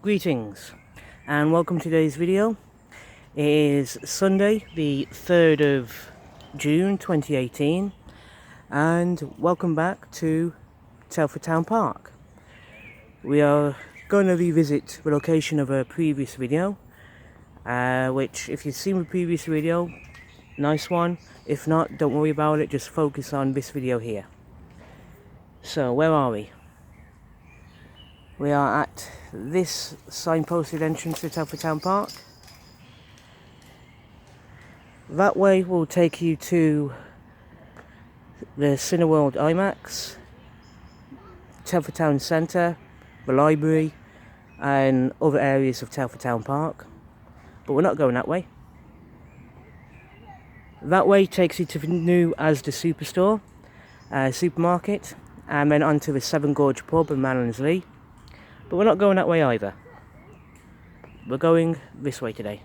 Greetings and welcome to today's video. It is Sunday the 3rd of June 2018 and welcome back to Telford Town Park. We are going to revisit the location of a previous video, which if you've seen the previous video, nice one. If not, don't worry about it, just focus on this video here. So where are we? We are at this signposted entrance to Telford Town Park. That way will take you to the Cineworld IMAX, Telford Town Centre, the library and other areas of Telford Town Park. But we're not going that way. That way takes you to the new Asda Superstore, supermarket, and then onto the Seven Gorge pub in Mallonsley. But we're not going that way either. We're going this way today.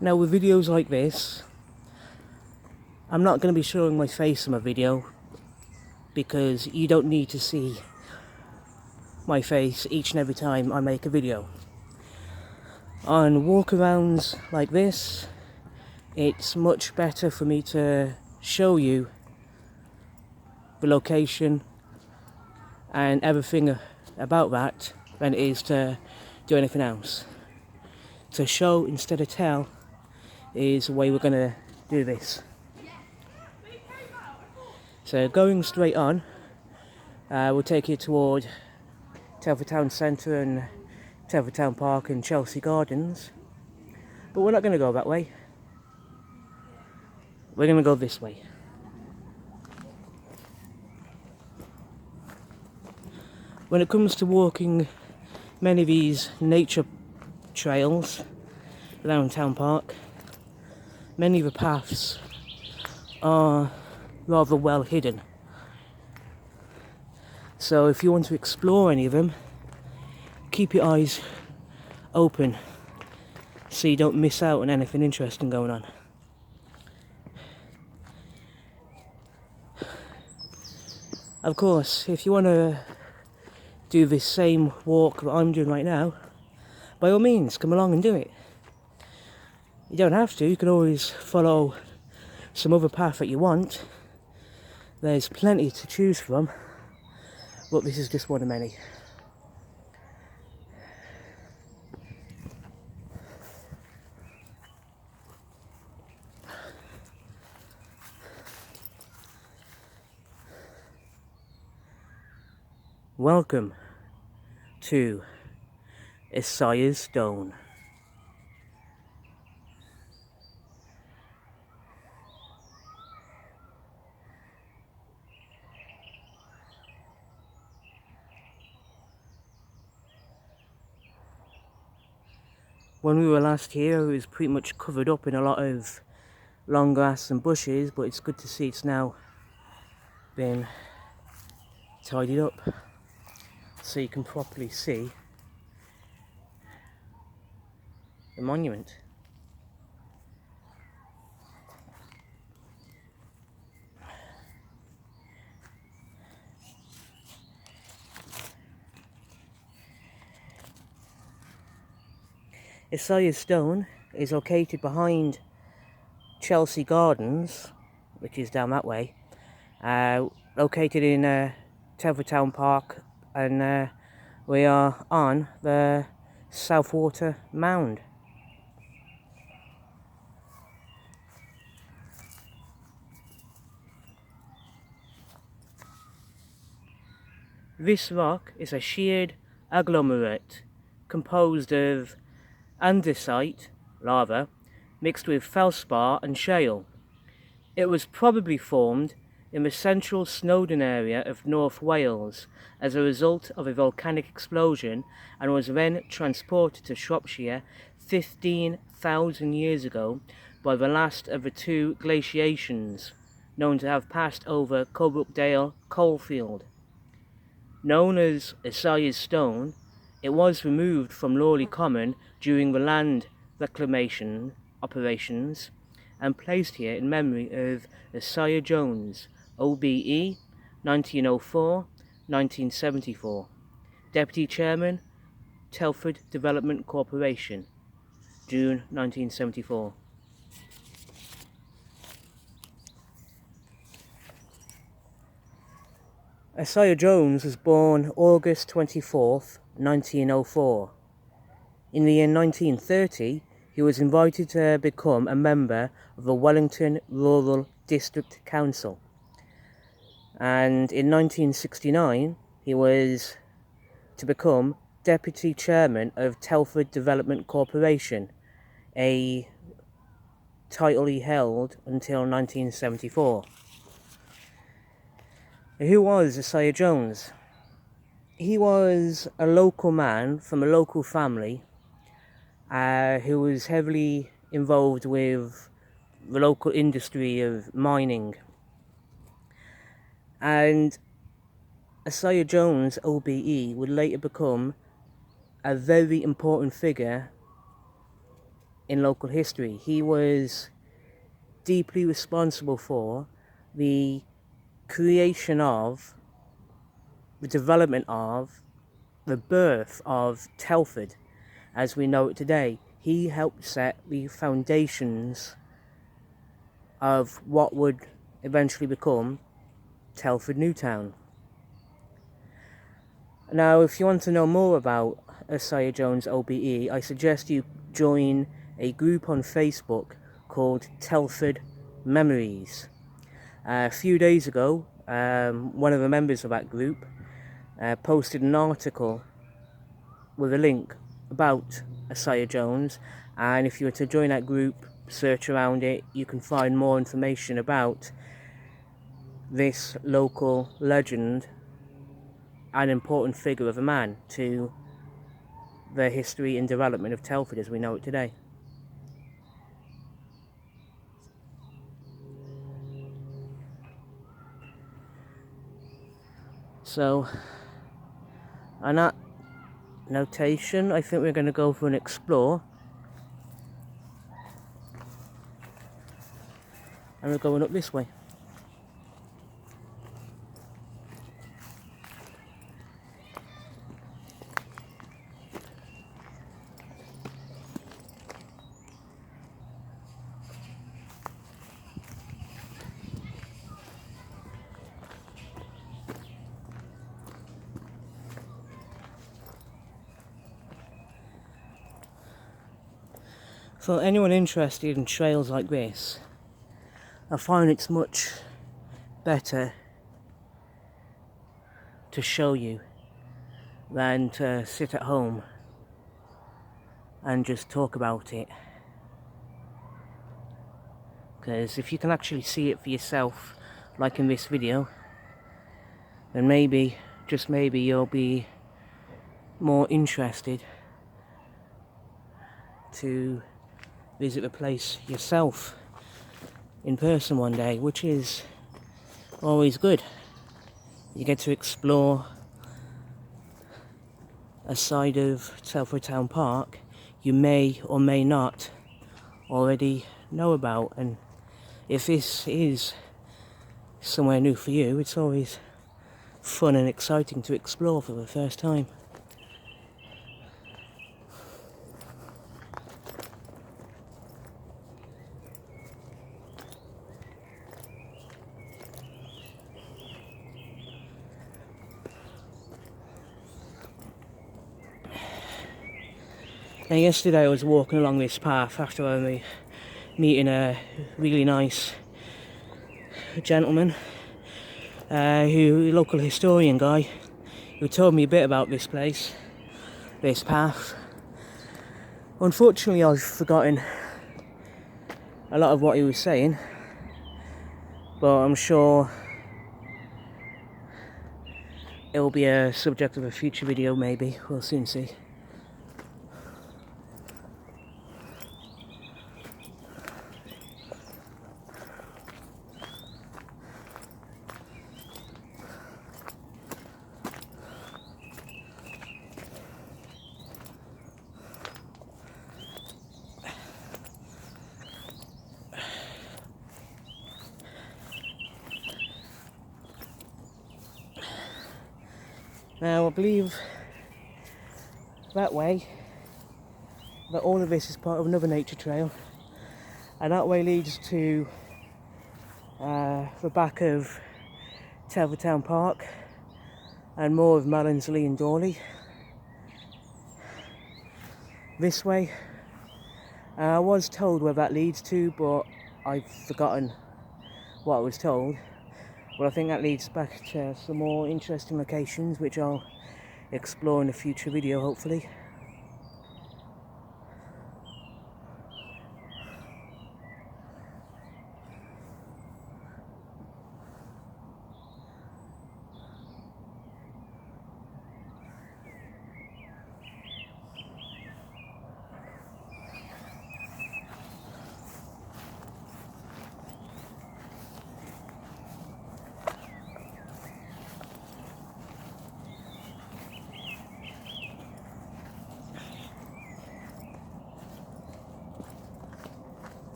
Now with videos like this, I'm not going to be showing my face in my video because you don't need to see my face each and every time I make a video. On walkarounds like this, it's much better for me to show you the location and everything about that than it is to do anything else. To show instead of tell is the way we're going to do this. So going straight on, we'll take you toward Telford Town Centre and Telford Town Park and Chelsea Gardens. But we're not going to go that way. We're going to go this way. When it comes to walking many of these nature trails around Town Park, many of the paths are rather well hidden. So if you want to explore any of them, keep your eyes open so you don't miss out on anything interesting going on. Of course, if you want to do this same walk that I'm doing right now, by all means come along and do it. You don't have to, you can always follow some other path that you want. There's plenty to choose from, but this is just one of many. Welcome to Isaiah's Stone. When we were last here, it was pretty much covered up in a lot of long grass and bushes, but it's good to see it's now been tidied up so you can properly see the monument. Isaiah's Stone is located behind Chelsea Gardens, which is down that way, located in Telford Town Park, and we are on the Southwater Mound. This rock is a sheared agglomerate composed of andesite, lava, mixed with felspar and shale. It was probably formed in the central Snowdon area of North Wales as a result of a volcanic explosion and was then transported to Shropshire 15,000 years ago by the last of the two glaciations known to have passed over Coalbrookdale coalfield. Known as Isaiah's Stone, it was removed from Lawley Common during the land reclamation operations and placed here in memory of Isaiah Jones, OBE, 1904-1974, Deputy Chairman, Telford Development Corporation, June 1974. Isaiah Jones was born August 24th, 1904. In the year 1930, he was invited to become a member of the Wellington Rural District Council. And in 1969, he was to become Deputy Chairman of Telford Development Corporation, a title he held until 1974. Who was Isaiah Jones? He was a local man from a local family who was heavily involved with the local industry of mining. And Isaiah Jones, OBE, would later become a very important figure in local history. He was deeply responsible for the creation of, the development of, the birth of Telford as we know it today. He helped set the foundations of what would eventually become Telford Newtown. Now, if you want to know more about Isaiah Jones OBE, I suggest you join a group on Facebook called Telford Memories. A few days ago, one of the members of that group posted an article with a link about Isaiah Jones, and if you were to join that group, search around it, you can find more information about this local legend and important figure of a man to the history and development of Telford as we know it today. So, on that notation, I think we're going to go for an explore. And we're going up this way. For anyone interested in trails like this, I find it's much better to show you than to sit at home and just talk about it. Because if you can actually see it for yourself, like in this video, then maybe, just maybe, you'll be more interested to visit the place yourself in person one day, which is always good. You get to explore a side of Telford Town Park you may or may not already know about, and if this is somewhere new for you, it's always fun and exciting to explore for the first time. Now, yesterday I was walking along this path after meeting a really nice gentleman, a local historian guy, who told me a bit about this place, this path. Unfortunately, I've forgotten a lot of what he was saying, but I'm sure it will be a subject of a future video, maybe. We'll soon see. Now I believe that way, that all of this is part of another nature trail, and that way leads to the back of Telford Town Park and more of Mallinsley and Dawley. This way, I was told where that leads to, but I've forgotten what I was told. But I think that leads back to some more interesting locations, which I'll explore in a future video, hopefully.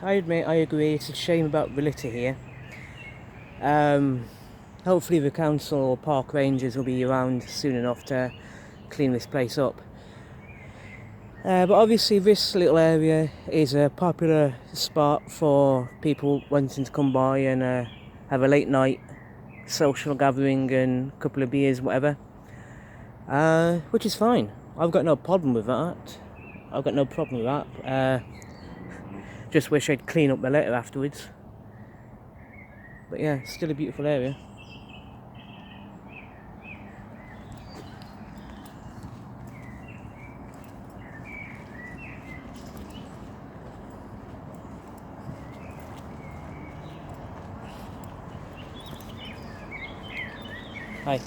I admit, I agree, it's a shame about the litter here. Hopefully the council or park rangers will be around soon enough to clean this place up. But obviously this little area is a popular spot for people wanting to come by and have a late night social gathering and a couple of beers, whatever. Which is fine. I've got no problem with that. Just wish I'd clean up the litter afterwards. But yeah, still a beautiful area. Hi.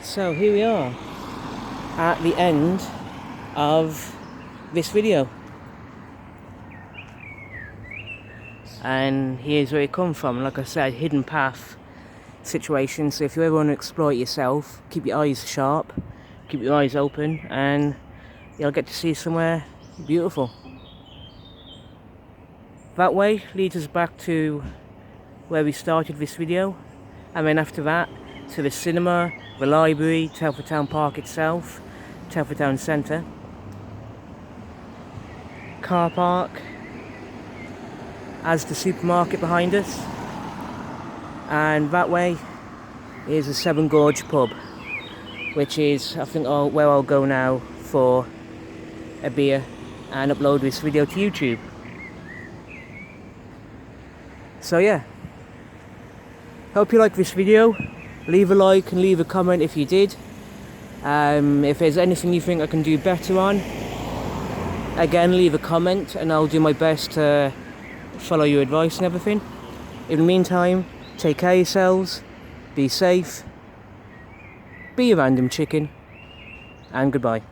So here we are at the end of this video, and here's where it come from. Like I said, hidden path situation, so if you ever want to explore it yourself, keep your eyes sharp, keep your eyes open, and you'll get to see somewhere beautiful. That way leads us back to where we started this video, and then after that to the cinema, the library, Telford Town Park itself, Telford Town Centre, car park, as the supermarket behind us, and that way is the Seven Gorge pub, which is, I think, where I'll go now for a beer and upload this video to YouTube. So yeah, hope you liked this video. Leave a like and leave a comment if you did. If there's anything you think I can do better on, again, leave a comment and I'll do my best to follow your advice and everything. In the meantime, take care of yourselves, be safe, be a random chicken, and goodbye.